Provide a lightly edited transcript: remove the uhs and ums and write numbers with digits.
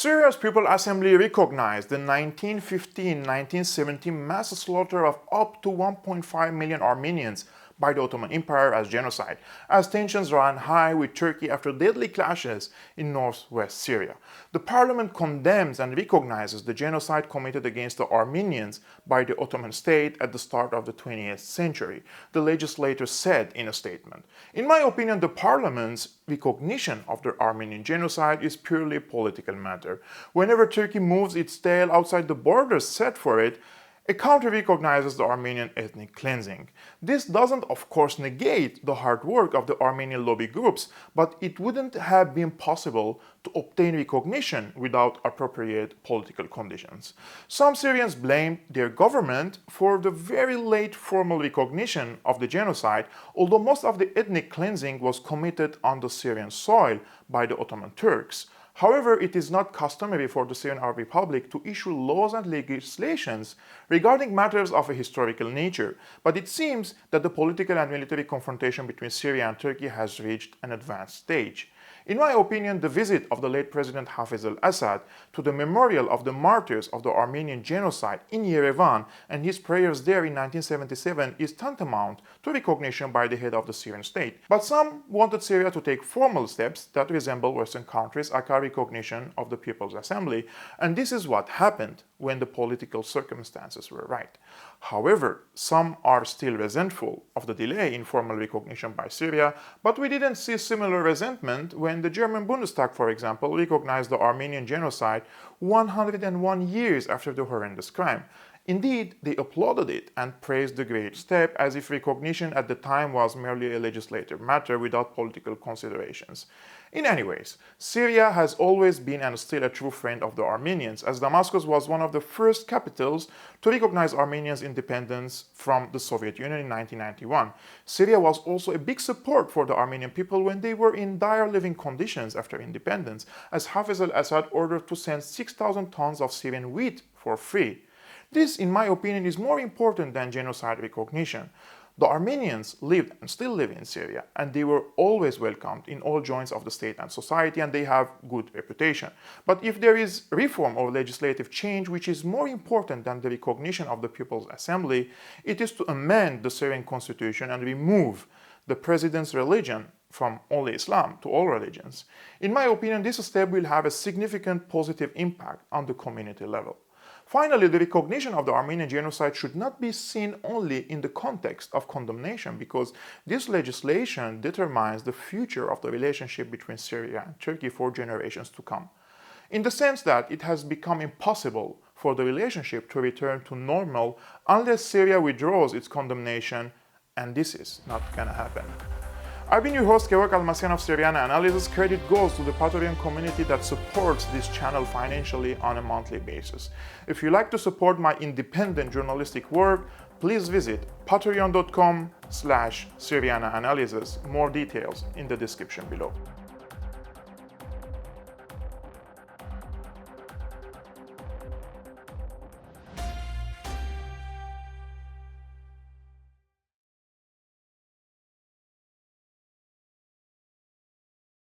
Syria's People's Assembly recognized the 1915-1917 mass slaughter of up to 1.5 million Armenians by the Ottoman Empire as genocide, as tensions ran high with Turkey after deadly clashes in northwest Syria. The parliament condemns and recognizes the genocide committed against the Armenians by the Ottoman state at the start of the 20th century, the legislature said in a statement. In my opinion, the parliament's recognition of the Armenian genocide is purely a political matter. Whenever Turkey moves its tail outside the borders set for it, a country recognizes the Armenian ethnic cleansing. This doesn't, of course, negate the hard work of the Armenian lobby groups, but it wouldn't have been possible to obtain recognition without appropriate political conditions. Some Syrians blamed their government for the very late formal recognition of the genocide, although most of the ethnic cleansing was committed on the Syrian soil by the Ottoman Turks. However, it is not customary for the Syrian Arab Republic to issue laws and legislations regarding matters of a historical nature, but it seems that the political and military confrontation between Syria and Turkey has reached an advanced stage. In my opinion, the visit of the late President Hafez al-Assad to the memorial of the martyrs of the Armenian Genocide in Yerevan and his prayers there in 1977 is tantamount to recognition by the head of the Syrian state. But some wanted Syria to take formal steps that resemble Western countries, aka recognition of the People's Assembly, and this is what happened when the political circumstances were right. However, some are still resentful of the delay in formal recognition by Syria, but we didn't see similar resentment when the German Bundestag, for example, recognized the Armenian Genocide 101 years after the horrendous crime. Indeed, they applauded it and praised the great step, as if recognition at the time was merely a legislative matter without political considerations. In any ways, Syria has always been and still a true friend of the Armenians, as Damascus was one of the first capitals to recognize Armenia's independence from the Soviet Union in 1991. Syria was also a big support for the Armenian people when they were in dire living conditions after independence, as Hafez al-Assad ordered to send 6,000 tons of Syrian wheat for free. This, in my opinion, is more important than genocide recognition. The Armenians lived and still live in Syria, and they were always welcomed in all joints of the state and society, and they have good reputation. But if there is reform or legislative change which is more important than the recognition of the People's Assembly, it is to amend the Syrian constitution and remove the president's religion from only Islam to all religions. In my opinion, this step will have a significant positive impact on the community level. Finally, the recognition of the Armenian genocide should not be seen only in the context of condemnation, because this legislation determines the future of the relationship between Syria and Turkey for generations to come, in the sense that it has become impossible for the relationship to return to normal unless Syria withdraws its condemnation, and this is not gonna happen. I've been your host, Georg Almasian of Syriana Analysis. Credit goes to the Patreon community that supports this channel financially on a monthly basis. If you like to support my independent journalistic work, please visit patreon.com/Syriana Analysis. More details in the description below.